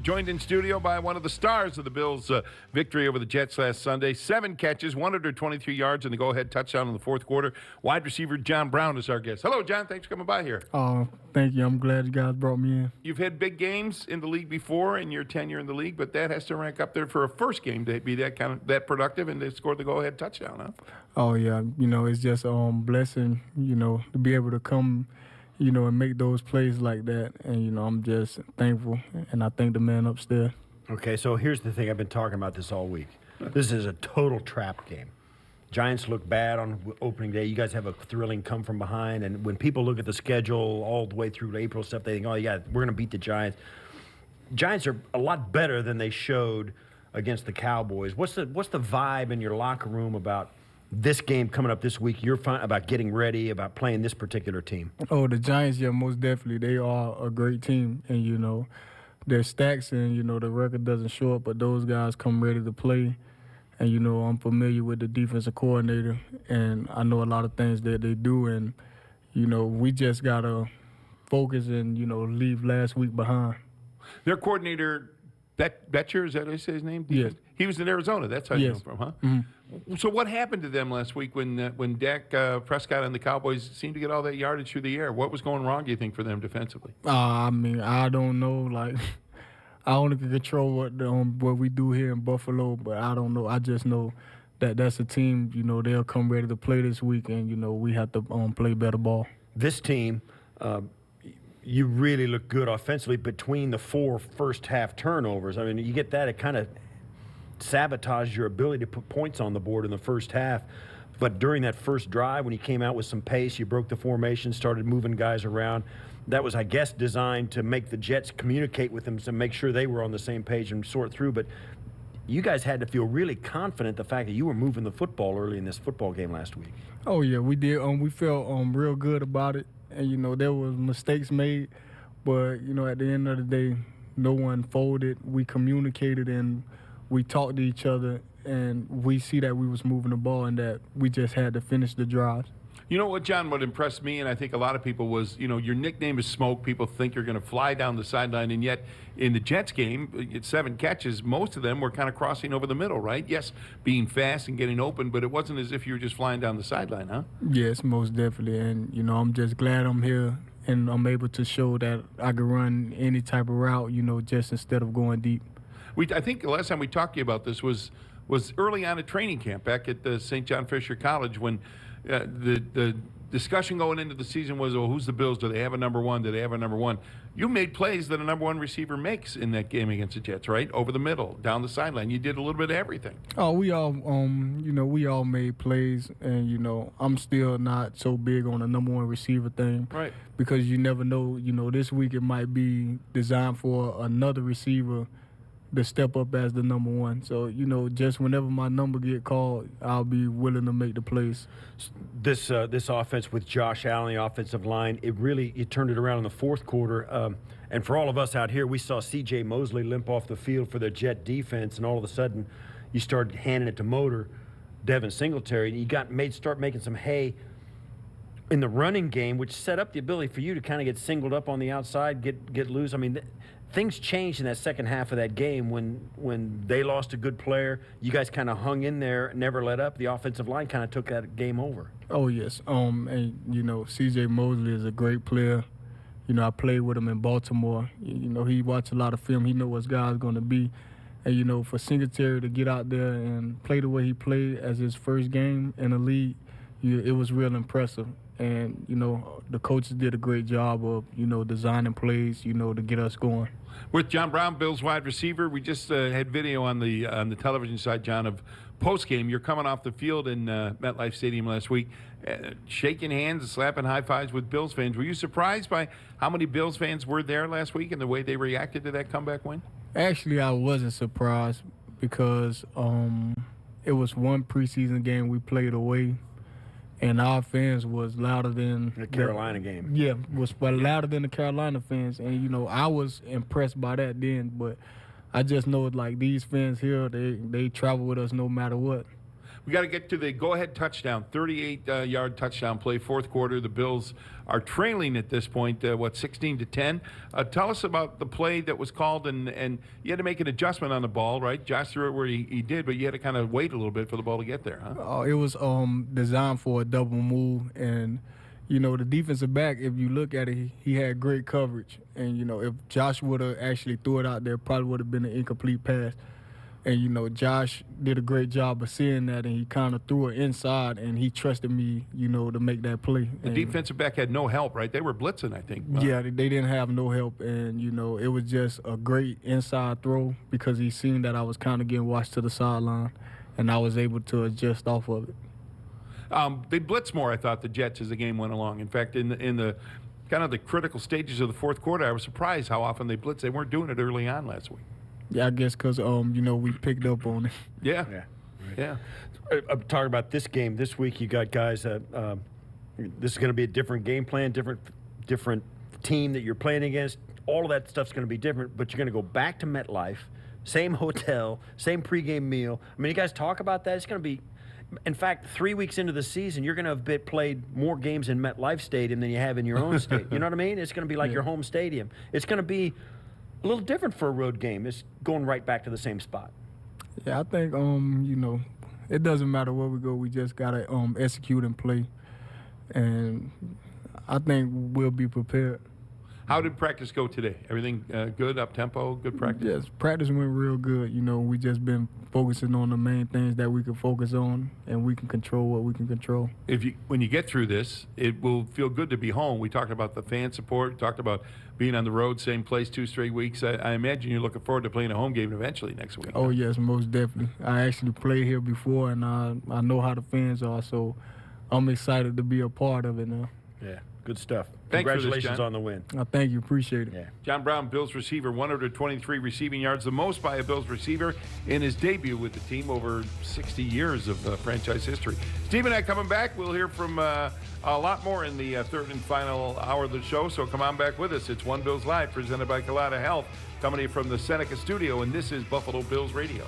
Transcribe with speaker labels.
Speaker 1: joined in studio by one of the stars of the Bills' victory over the Jets last Sunday. 7 catches, 123 yards, and the go-ahead touchdown in the fourth quarter. Wide receiver John Brown is our guest. Hello, John. Thanks for coming by here.
Speaker 2: Thank you. I'm glad you guys brought me in.
Speaker 1: You've had big games in the league before in your tenure in the league, but that has to rank up there for a first game to be that productive and to score the go-ahead touchdown, huh?
Speaker 2: Oh, yeah. It's just a blessing, to be able to come, and make those plays like that. And, I'm just thankful, and I thank the man upstairs.
Speaker 3: Okay, so here's the thing. I've been talking about this all week. This is a total trap game. Giants look bad on opening day. You guys have a thrilling come from behind. And when people look at the schedule all the way through April stuff, they think, oh, yeah, we're going to beat the Giants. Giants are a lot better than they showed against the Cowboys. What's the vibe in your locker room about this game coming up this week? You're fine about getting ready, about playing this particular team.
Speaker 2: Oh, the Giants, yeah, most definitely. They are a great team. And, their stacks and, the record doesn't show up, but those guys come ready to play. And, I'm familiar with the defensive coordinator, and I know a lot of things that they do. And, we just got to focus and, leave last week behind.
Speaker 1: Their coordinator, Betcher, is that how you say his name?
Speaker 2: Yes.
Speaker 1: He was in Arizona. That's how you know him from, huh?
Speaker 2: Mm-hmm.
Speaker 1: So what happened to them last week when Dak Prescott and the Cowboys seemed to get all that yardage through the air? What was going wrong, do you think, for them defensively?
Speaker 2: I don't know. Like, I only can control what we do here in Buffalo, but I don't know. I just know that that's a team, they'll come ready to play this week, and, we have to play better ball.
Speaker 3: This team, you really look good offensively between the 4 first-half turnovers. I mean, you get that, it kind of sabotaged your ability to put points on the board in the first half. But during that first drive, when you came out with some pace, you broke the formation, started moving guys around. That was, I guess, designed to make the Jets communicate with them to make sure they were on the same page and sort through. But you guys had to feel really confident the fact that you were moving the football early in this football game last week.
Speaker 2: Oh, yeah, we did. We felt real good about it. And, there was mistakes made. But, at the end of the day, no one folded. We communicated and we talked to each other. And we see that we was moving the ball and that we just had to finish the drive.
Speaker 1: You know what, John, what impressed me, and I think a lot of people, was, your nickname is Smoke. People think you're going to fly down the sideline, and yet in the Jets game, it's 7 catches. Most of them were kind of crossing over the middle, right? Yes, being fast and getting open, but it wasn't as if you were just flying down the sideline, huh?
Speaker 2: Yes, most definitely. And, I'm just glad I'm here and I'm able to show that I can run any type of route, just instead of going deep.
Speaker 1: I think the last time we talked to you about this was early on at training camp back at the St. John Fisher College when the discussion going into the season was, oh, who's the Bills? Do they have a number one? Do they have a number one? You made plays that a number one receiver makes in that game against the Jets, right? Over the middle, down the sideline. You did a little bit of everything.
Speaker 2: Oh, we all, we all made plays, and, I'm still not so big on the number one receiver thing.
Speaker 1: Right.
Speaker 2: Because you never know, this week it might be designed for another receiver to step up as the number one. So, just whenever my number get called, I'll be willing to make the plays.
Speaker 3: This offense with Josh Allen, the offensive line, it turned it around in the fourth quarter. And for all of us out here, we saw C.J. Mosley limp off the field for the Jet defense, and all of a sudden you started handing it to Devin Singletary, and you start making some hay in the running game, which set up the ability for you to kind of get singled up on the outside, get loose. I mean, things changed in that second half of that game when they lost a good player. You guys kind of hung in there, never let up. The offensive line kind of took that game over.
Speaker 2: Oh, yes. And, C.J. Mosley is a great player. I played with him in Baltimore. He watched a lot of film. He knows what God's going to be. And, for Singletary to get out there and play the way he played as his first game in the league, it was real impressive. And, the coaches did a great job of, designing plays, to get us going.
Speaker 1: With John Brown, Bills wide receiver, we just had video on the television side, John, of post-game. You're coming off the field in MetLife Stadium last week, shaking hands and slapping high fives with Bills fans. Were you surprised by how many Bills fans were there last week and the way they reacted to that comeback win?
Speaker 2: Actually, I wasn't surprised because it was one preseason game we played away. And our fans was louder than
Speaker 3: the Carolina game.
Speaker 2: Yeah, was louder than the Carolina fans. And, I was impressed by that then. But I just know, like, these fans here, they travel with us no matter what.
Speaker 1: We got to get to the go-ahead touchdown, 38-yard touchdown play, fourth quarter. The Bills are trailing at this point, 16-10. Tell us about the play that was called, and you had to make an adjustment on the ball, right? Josh threw it where he did, but you had to kind of wait a little bit for the ball to get there, huh?
Speaker 2: It was designed for a double move, and the defensive back, if you look at it, he had great coverage. And, if Josh would have actually threw it out there, probably would have been an incomplete pass. And, Josh did a great job of seeing that, and he kind of threw it inside, and he trusted me, to make that play.
Speaker 1: The defensive back had no help, right? They were blitzing, I think.
Speaker 2: Yeah, they didn't have no help, and, it was just a great inside throw because he seen that I was kind of getting washed to the sideline, and I was able to adjust off of it.
Speaker 1: They blitzed more, I thought, the Jets as the game went along. In fact, in the kind of the critical stages of the fourth quarter, I was surprised how often they blitzed. They weren't doing it early on last week.
Speaker 2: Yeah, I guess because, we picked up on it.
Speaker 1: Yeah.
Speaker 3: Right.
Speaker 1: Yeah.
Speaker 3: I'm talking about this game this week. You got guys. This is going to be a different game plan, different team that you're playing against. All of that stuff's going to be different. But you're going to go back to MetLife, same hotel, same pregame meal. I mean, you guys talk about that. It's going to be. In fact, 3 weeks into the season, you're going to have played more games in MetLife Stadium than you have in your own state. You know what I mean? It's going to be like your home stadium. It's going to be a little different for a road game. It's going right back to the same spot.
Speaker 2: Yeah, I think, it doesn't matter where we go. We just got to execute and play. And I think we'll be prepared.
Speaker 1: How did practice go today? Everything good, up-tempo, good practice?
Speaker 2: Yes, practice went real good. We just been focusing on the main things that we can focus on, and we can control what we can control.
Speaker 1: When you get through this, it will feel good to be home. We talked about the fan support. We talked about being on the road, same place 2 straight weeks. I imagine you're looking forward to playing a home game eventually next week.
Speaker 2: Oh, yes, most definitely. I actually played here before, and I know how the fans are, so I'm excited to be a part of it now.
Speaker 3: Yeah, good stuff.
Speaker 1: Thanks for this,
Speaker 3: Congratulations
Speaker 1: John.
Speaker 3: on the win.
Speaker 2: Thank you. Appreciate it.
Speaker 3: Yeah.
Speaker 1: John Brown, Bills receiver, 123 receiving yards, the most by a Bills receiver in his debut with the team over 60 years of franchise history. Steve and I coming back. We'll hear from a lot more in the third and final hour of the show, so come on back with us. It's One Bills Live, presented by Colada Health, coming to you from the Seneca studio, and this is Buffalo Bills Radio.